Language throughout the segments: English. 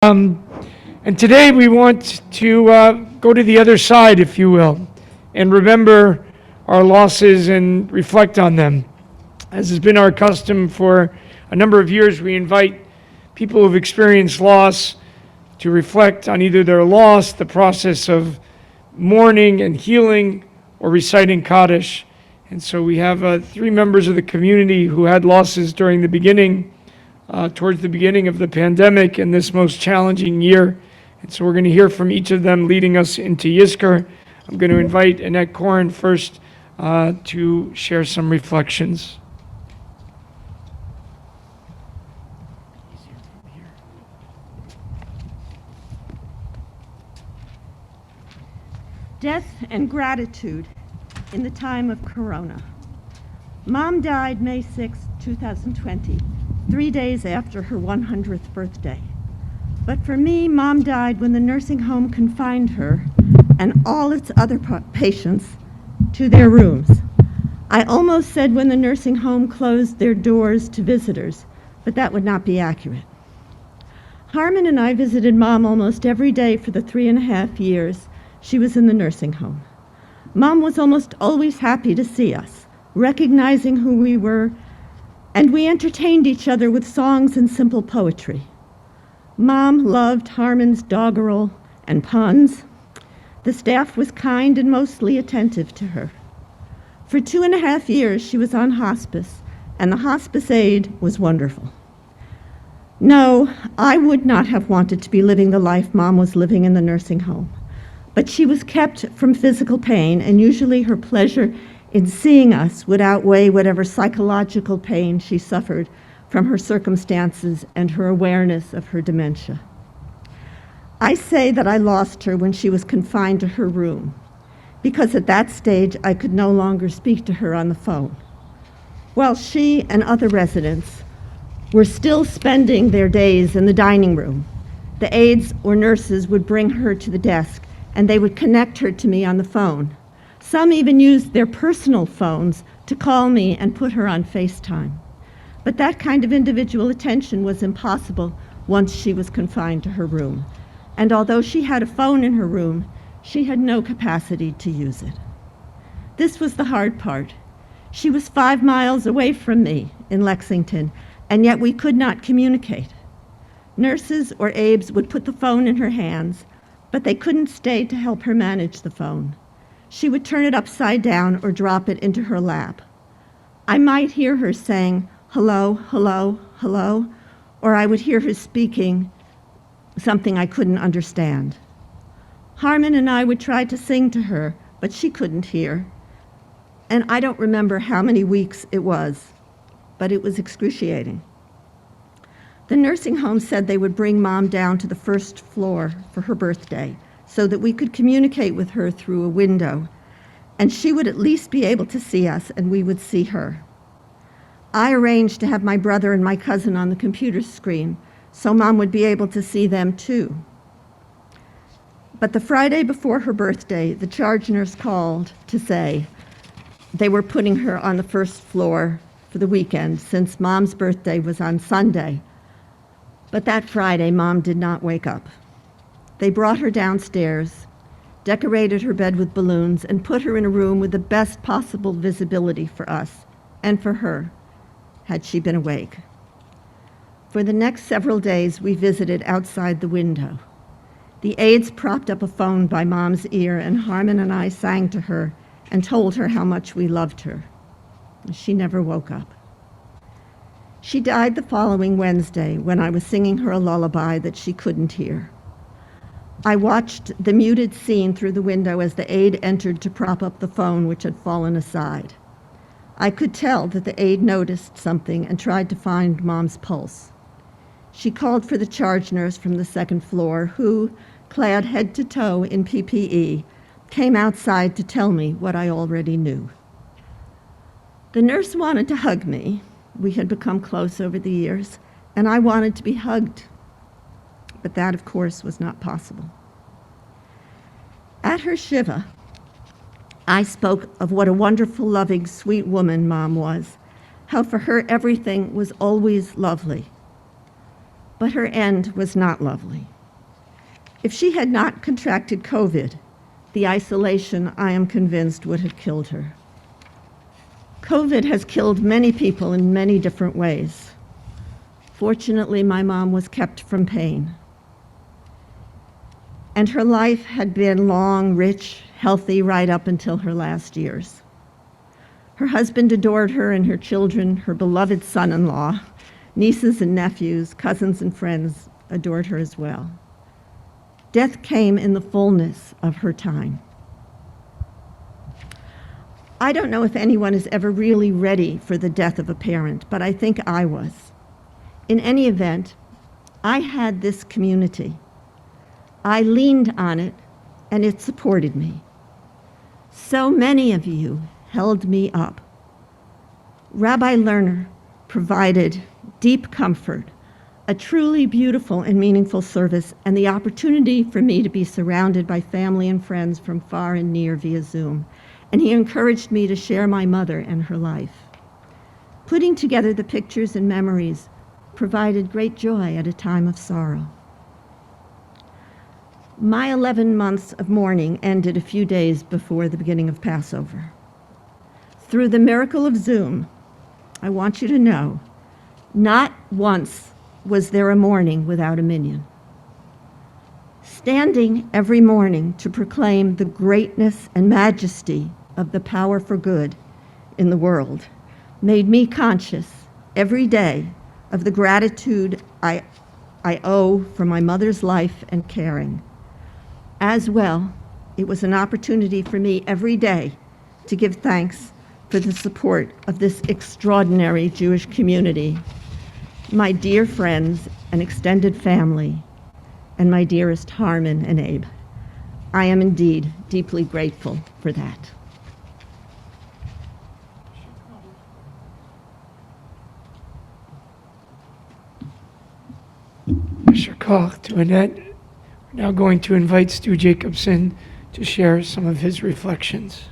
Um, and today we want to go to the other side, if you will, and remember our losses and reflect on them. As has been our custom for a number of years, we invite people who've experienced loss to reflect on either their loss, the process of mourning and healing, or reciting Kaddish. And so we have three members of the community who had losses during the beginning, towards the beginning of the pandemic and this most challenging year. And so we're going to hear from each of them leading us into Yiskor. I'm going to invite Annette Corin first to share some reflections. Death and gratitude in the time of Corona. Mom died May 6, 2020, 3 days after her 100th birthday. But for me, Mom died when the nursing home confined her and all its other patients to their rooms. I almost said when the nursing home closed their doors to visitors, but that would not be accurate. Harmon and I visited Mom almost every day for the 3.5 years she was in the nursing home. Mom was almost always happy to see us, recognizing who we were, and we entertained each other with songs and simple poetry. Mom loved Harmon's doggerel and puns. The staff was kind and mostly attentive to her. For 2.5 years, she was on hospice, and the hospice aide was wonderful. No, I would not have wanted to be living the life Mom was living in the nursing home. But she was kept from physical pain, and usually her pleasure in seeing us would outweigh whatever psychological pain she suffered from her circumstances and her awareness of her dementia. I say that I lost her when she was confined to her room, because at that stage I could no longer speak to her on the phone. While she and other residents were still spending their days in the dining room, the aides or nurses would bring her to the desk and they would connect her to me on the phone. Some even used their personal phones to call me and put her on FaceTime. But that kind of individual attention was impossible once she was confined to her room. And although she had a phone in her room, she had no capacity to use it. This was the hard part. She was 5 miles away from me in Lexington, and yet we could not communicate. Nurses or aides would put the phone in her hands, but they couldn't stay to help her manage the phone. She would turn it upside down or drop it into her lap. I might hear her saying, "Hello, hello, hello," or I would hear her speaking something I couldn't understand. Harmon and I would try to sing to her, but she couldn't hear. And I don't remember how many weeks it was, but it was excruciating. The nursing home said they would bring Mom down to the first floor for her birthday so that we could communicate with her through a window, and she would at least be able to see us and we would see her. I arranged to have my brother and my cousin on the computer screen so Mom would be able to see them too. But the Friday before her birthday, the charge nurse called to say they were putting her on the first floor for the weekend since Mom's birthday was on Sunday. But that Friday, Mom did not wake up. They brought her downstairs, decorated her bed with balloons, and put her in a room with the best possible visibility for us and for her, had she been awake. For the next several days, we visited outside the window. The aides propped up a phone by Mom's ear, and Harmon and I sang to her and told her how much we loved her. She never woke up. She died the following Wednesday when I was singing her a lullaby that she couldn't hear. I watched the muted scene through the window as the aide entered to prop up the phone, which had fallen aside. I could tell that the aide noticed something and tried to find Mom's pulse. She called for the charge nurse from the second floor, who, clad head to toe in PPE, came outside to tell me what I already knew. The nurse wanted to hug me. We had become close over the years, and I wanted to be hugged. But that, of course, was not possible. At her Shiva, I spoke of what a wonderful, loving, sweet woman Mom was, how for her everything was always lovely. but her end was not lovely. If she had not contracted COVID, the isolation, I am convinced, would have killed her. COVID has killed many people in many different ways. Fortunately, my mom was kept from pain. And her life had been long, rich, healthy, right up until her last years. Her husband adored her and her children, her beloved son-in-law, nieces and nephews, cousins and friends adored her as well. Death came in the fullness of her time. I don't know if anyone is ever really ready for the death of a parent, but I think I was. In any event, I had this community. I leaned on it, and it supported me. So many of you held me up. Rabbi Lerner provided deep comfort, a truly beautiful and meaningful service, and the opportunity for me to be surrounded by family and friends from far and near via Zoom. And he encouraged me to share my mother and her life. Putting together the pictures and memories provided great joy at a time of sorrow. My 11 months of mourning ended a few days before the beginning of Passover. Through the miracle of Zoom, I want you to know, not once was there a morning without a minyan. Standing every morning to proclaim the greatness and majesty of the power for good in the world made me conscious every day of the gratitude I owe for my mother's life and caring. As well, it was an opportunity for me every day to give thanks for the support of this extraordinary Jewish community, my dear friends and extended family, and my dearest Harmon and Abe. I am indeed deeply grateful for that. Mr. Koch, to Annette, we're now going to invite Stu Jacobson to share some of his reflections.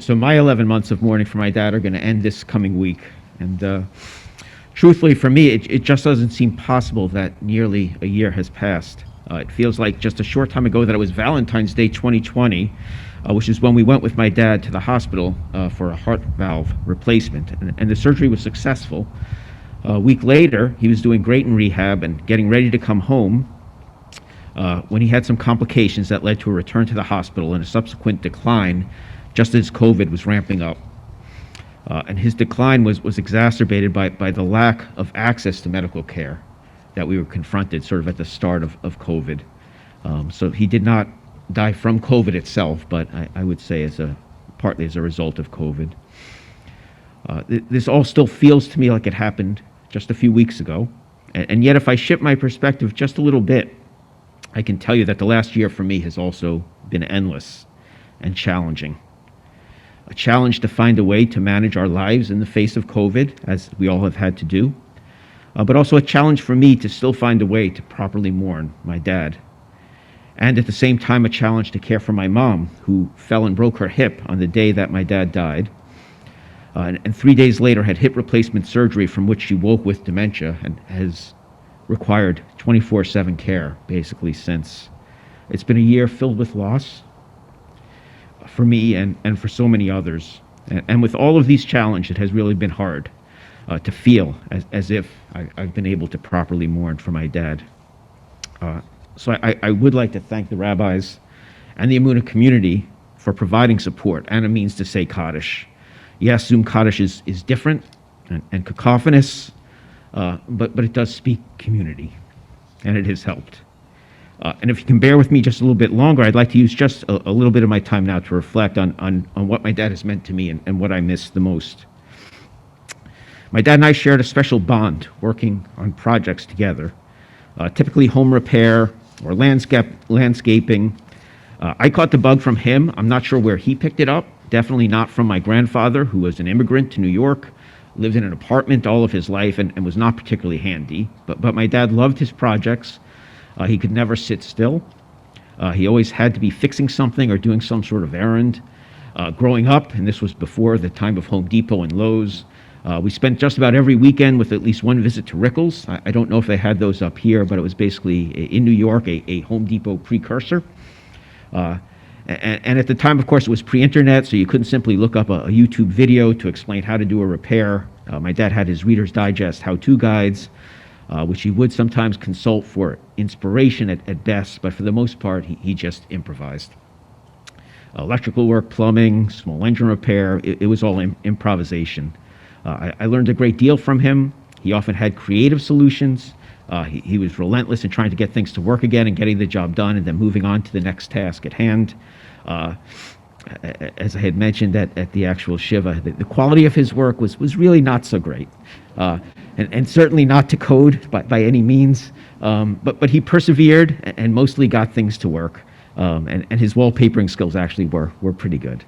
So my 11 months of mourning for my dad are going to end this coming week. And truthfully, for me, it just doesn't seem possible that nearly a year has passed. It feels like just a short time ago that it was Valentine's Day 2020, which is when we went with my dad to the hospital for a heart valve replacement. And the surgery was successful. A week later, he was doing great in rehab and getting ready to come home when he had some complications that led to a return to the hospital and a subsequent decline just as COVID was ramping up. And his decline was exacerbated by the lack of access to medical care that we were confronted sort of at the start of COVID. So he did not die from COVID itself, but I would say partly as a result of COVID. This all still feels to me like it happened just a few weeks ago. And yet if I shift my perspective just a little bit, I can tell you that the last year for me has also been endless and challenging. A challenge to find a way to manage our lives in the face of COVID, as we all have had to do, but also a challenge for me to still find a way to properly mourn my dad. And at the same time, a challenge to care for my mom, who fell and broke her hip on the day that my dad died, and 3 days later had hip replacement surgery from which she woke with dementia and has required 24/7 care, basically, since. It's been a year filled with loss, for me and for so many others. And with all of these challenges, it has really been hard to feel as if I've been able to properly mourn for my dad. So I would like to thank the rabbis and the Emunah community for providing support and a means to say Kaddish. Yes, Zoom Kaddish is different and cacophonous, but it does speak community, and it has helped. And if you can bear with me just a little bit longer, I'd like to use just a little bit of my time now to reflect on what my dad has meant to me and what I miss the most. My dad and I shared a special bond working on projects together, typically home repair or landscaping. I caught the bug from him. I'm not sure where he picked it up. Definitely not from my grandfather, who was an immigrant to New York, lived in an apartment all of his life, and was not particularly handy. But my dad loved his projects. He could never sit still. He always had to be fixing something or doing some sort of errand. Growing up, and this was before the time of Home Depot and Lowe's, we spent just about every weekend with at least one visit to Rickles. I don't know if they had those up here, but it was basically in New York, a Home Depot precursor. And at the time, of course, it was pre-internet, so you couldn't simply look up a YouTube video to explain how to do a repair. My dad had his Reader's Digest how-to guides, which he would sometimes consult for inspiration at best, but for the most part, he just improvised. Electrical work, plumbing, small engine repair, it was all improvisation. I learned a great deal from him. He often had creative solutions. He was relentless in trying to get things to work again and getting the job done and then moving on to the next task at hand. As I had mentioned at the actual Shiva, the quality of his work was really not so great. And certainly not to code by any means, but he persevered and mostly got things to work. And his wallpapering skills actually were pretty good.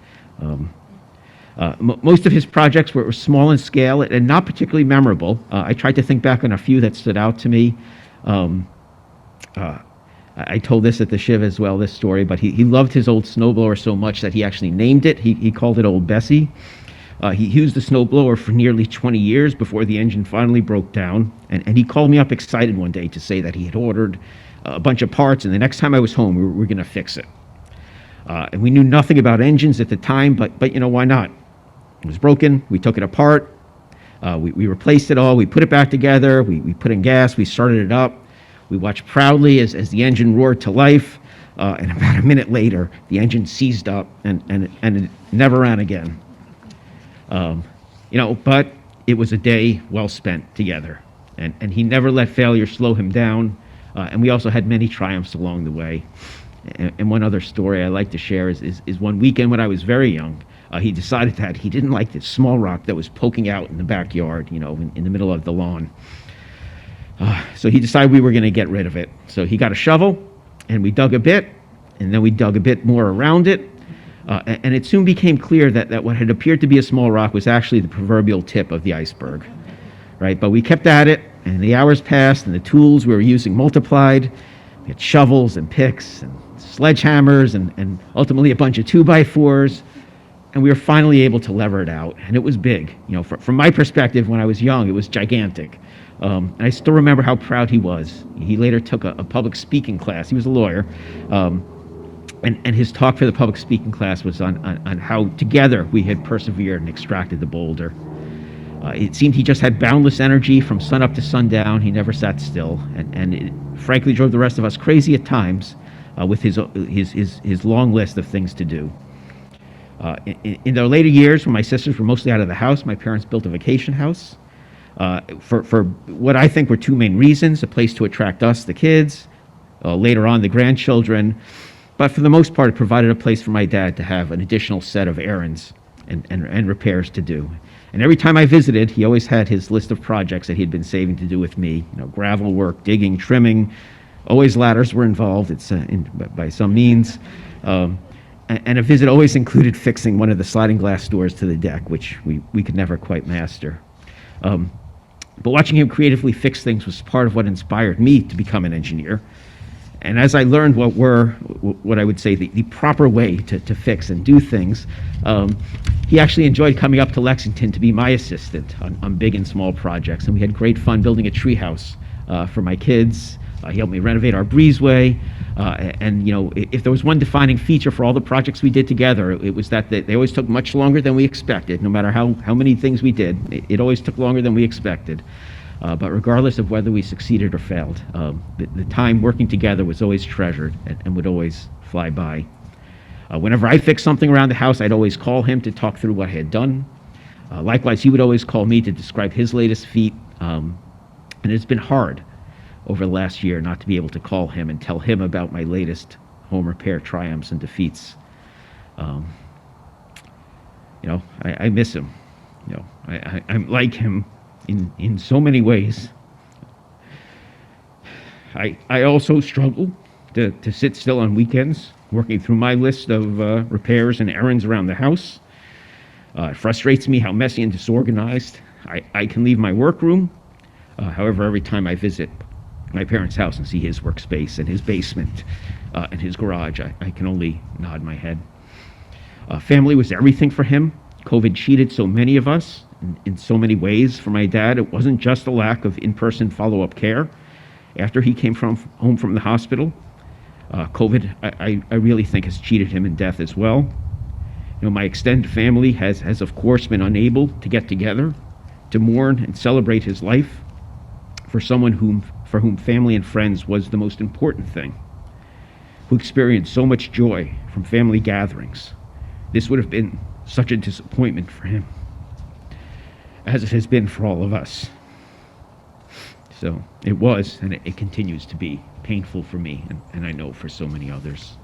Most of his projects were small in scale and not particularly memorable. I tried to think back on a few that stood out to me. I told this at the Shiv as well, this story, but he loved his old snowblower so much that he actually named it. He called it Old Bessie. He used the snowblower for nearly 20 years before the engine finally broke down. And he called me up excited one day to say that he had ordered a bunch of parts, and the next time I was home, we were going to fix it. And we knew nothing about engines at the time, but you know, why not? It was broken. We took it apart. We replaced it all. We put it back together. We put in gas. We started it up. We watched proudly as the engine roared to life. And about a minute later, the engine seized up and it never ran again. But it was a day well spent together. And he never let failure slow him down. And we also had many triumphs along the way. And one other story I like to share is one weekend when I was very young. He decided that he didn't like this small rock that was poking out in the backyard, in the middle of the lawn. So he decided we were going to get rid of it. So he got a shovel, and we dug a bit, and then we dug a bit more around it. And it soon became clear that what had appeared to be a small rock was actually the proverbial tip of the iceberg. Right? But we kept at it, and the hours passed, and the tools we were using multiplied. We had shovels and picks and sledgehammers and ultimately a bunch of 2x4s. And we were finally able to lever it out, and it was big. From my perspective, when I was young, it was gigantic. And I still remember how proud he was. He later took a public speaking class. He was a lawyer. And his talk for the public speaking class was on how together we had persevered and extracted the boulder. It seemed he just had boundless energy from sunup to sundown. He never sat still, and it frankly drove the rest of us crazy at times with his long list of things to do. In their later years, when my sisters were mostly out of the house, my parents built a vacation house for what I think were two main reasons: a place to attract us, the kids, later on the grandchildren, but for the most part, it provided a place for my dad to have an additional set of errands and repairs to do. And every time I visited, he always had his list of projects that he'd been saving to do with me. Gravel work, digging, trimming. Always ladders were involved. It's by some means. And a visit always included fixing one of the sliding glass doors to the deck, which we could never quite master. But watching him creatively fix things was part of what inspired me to become an engineer. And as I learned what I would say the proper way to fix and do things, he actually enjoyed coming up to Lexington to be my assistant on big and small projects. And we had great fun building a treehouse for my kids. He helped me renovate our breezeway. And if there was one defining feature for all the projects we did together, it was that they always took much longer than we expected. No matter how many things we did, it always took longer than we expected. But regardless of whether we succeeded or failed, the time working together was always treasured and would always fly by. Whenever I fixed something around the house, I'd always call him to talk through what I had done. Likewise, he would always call me to describe his latest feat. And it's been hard over the last year not to be able to call him and tell him about my latest home repair triumphs and defeats. I miss him. I'm like him in so many ways. I also struggle to sit still on weekends, working through my list of repairs and errands around the house. It frustrates me how messy and disorganized I can leave my workroom. However, every time I visit my parents' house and see his workspace and his basement, in his garage. I can only nod my head. Family was everything for him. COVID cheated so many of us in so many ways. For my dad, it wasn't just a lack of in-person follow-up care. After he came home from the hospital, COVID, I really think, has cheated him in death as well. My extended family has of course been unable to get together to mourn and celebrate his life for someone for whom family and friends was the most important thing, who experienced so much joy from family gatherings. This would have been such a disappointment for him, as it has been for all of us. So it was, and it continues to be, painful for me, and I know for so many others.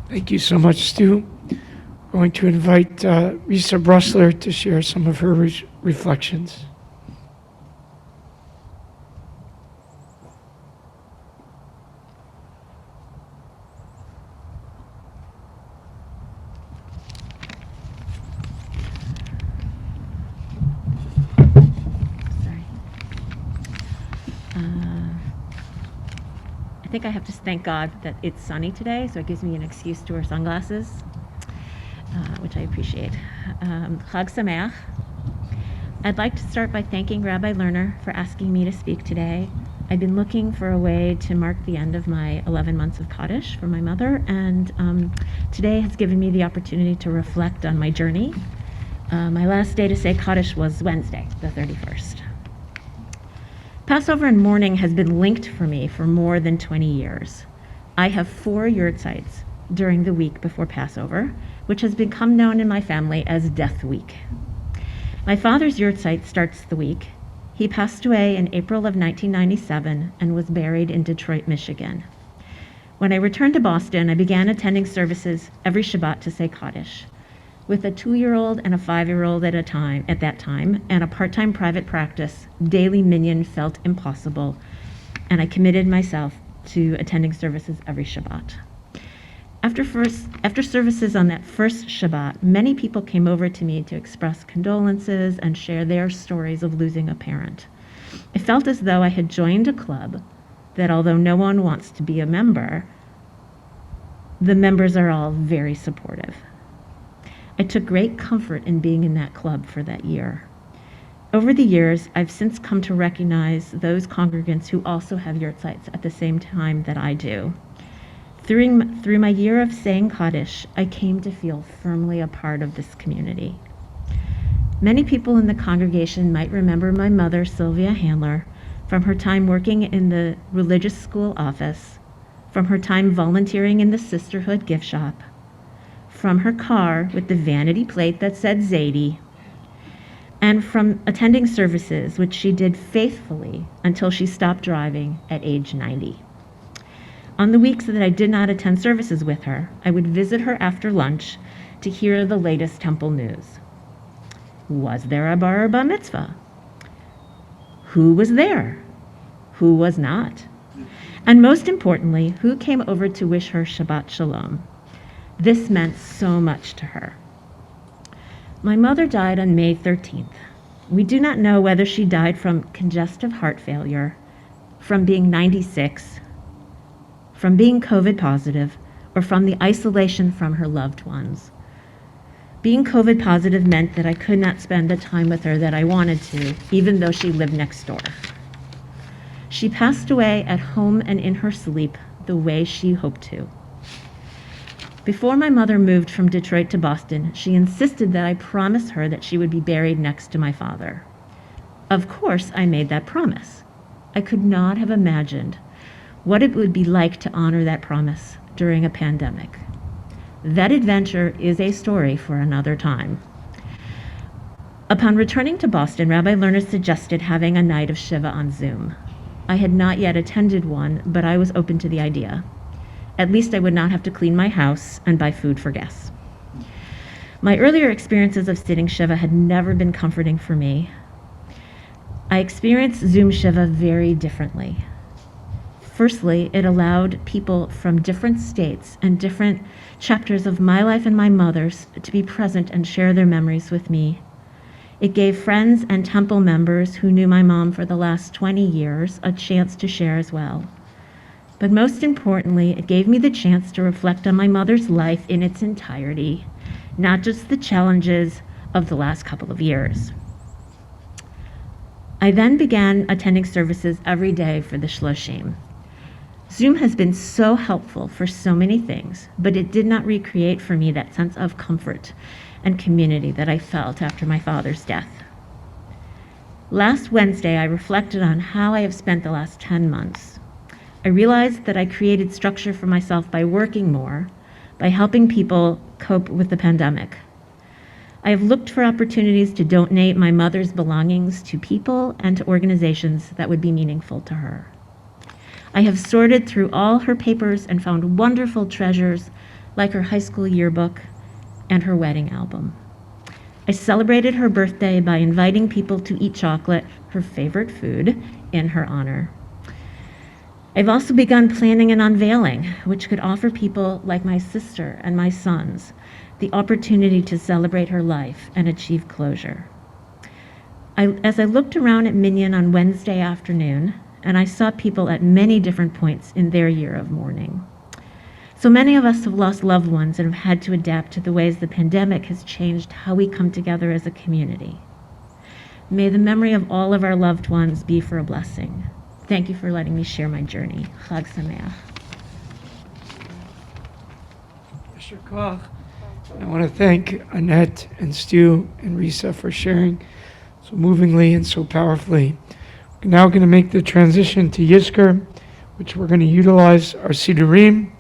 Thank you so much, Stu. I'm going to invite Risa Brusler to share some of her reflections. Sorry. I think I have to thank God that it's sunny today, so it gives me an excuse to wear sunglasses, which I appreciate. Chag Sameach. I'd like to start by thanking Rabbi Lerner for asking me to speak today. I've been looking for a way to mark the end of my 11 months of Kaddish for my mother, and today has given me the opportunity to reflect on my journey. My last day to say Kaddish was Wednesday, the 31st. Passover and mourning has been linked for me for more than 20 years. I have 4 yurtzites during the week before Passover, which has become known in my family as Death Week. My father's yurtzeit starts the week. He passed away in April of 1997 and was buried in Detroit, Michigan. When I returned to Boston, I began attending services every Shabbat to say Kaddish. With a 2-year-old and a 5-year-old at that time, and a part-time private practice, daily minyan felt impossible, and I committed myself to attending services every Shabbat. After services on that first Shabbat, many people came over to me to express condolences and share their stories of losing a parent. It felt as though I had joined a club that, although no one wants to be a member, the members are all very supportive. I took great comfort in being in that club for that year. Over the years, I've since come to recognize those congregants who also have yurtzites at the same time that I do. Through my year of saying Kaddish, I came to feel firmly a part of this community. Many people in the congregation might remember my mother, Sylvia Handler, from her time working in the religious school office, from her time volunteering in the Sisterhood gift shop, from her car with the vanity plate that said Zadie, and from attending services, which she did faithfully until she stopped driving at age 90. On the weeks that I did not attend services with her, I would visit her after lunch to hear the latest temple news. Was there a bar or bar mitzvah? Who was there? Who was not? And most importantly, who came over to wish her Shabbat Shalom? This meant so much to her. My mother died on May 13th. We do not know whether she died from congestive heart failure, from being 96, from being COVID positive, or from the isolation from her loved ones. Being COVID positive meant that I could not spend the time with her that I wanted to, even though she lived next door. She passed away at home and in her sleep the way she hoped to. Before my mother moved from Detroit to Boston, she insisted that I promise her that she would be buried next to my father. Of course, I made that promise. I could not have imagined what it would be like to honor that promise during a pandemic. That adventure is a story for another time. Upon returning to Boston, Rabbi Lerner suggested having a night of Shiva on Zoom. I had not yet attended one, but I was open to the idea. At least I would not have to clean my house and buy food for guests. My earlier experiences of sitting Shiva had never been comforting for me. I experienced Zoom Shiva very differently. Firstly, it allowed people from different states and different chapters of my life and my mother's to be present and share their memories with me. It gave friends and temple members who knew my mom for the last 20 years a chance to share as well. But most importantly, it gave me the chance to reflect on my mother's life in its entirety, not just the challenges of the last couple of years. I then began attending services every day for the Shloshim. Zoom has been so helpful for so many things, but it did not recreate for me that sense of comfort and community that I felt after my father's death. Last Wednesday, I reflected on how I have spent the last 10 months. I realized that I created structure for myself by working more, by helping people cope with the pandemic. I have looked for opportunities to donate my mother's belongings to people and to organizations that would be meaningful to her. I have sorted through all her papers and found wonderful treasures like her high school yearbook and her wedding album. I celebrated her birthday by inviting people to eat chocolate, her favorite food, in her honor. I've also begun planning an unveiling, which could offer people like my sister and my sons the opportunity to celebrate her life and achieve closure. As I looked around at Minyan on Wednesday afternoon, and I saw people at many different points in their year of mourning. So many of us have lost loved ones and have had to adapt to the ways the pandemic has changed how we come together as a community. May the memory of all of our loved ones be for a blessing. Thank you for letting me share my journey. Chag Sameach. Yisher Koach. I want to thank Annette and Stu and Risa for sharing so movingly and so powerfully. We're now going to make the transition to Yizkor, which we're going to utilize our Sidurim.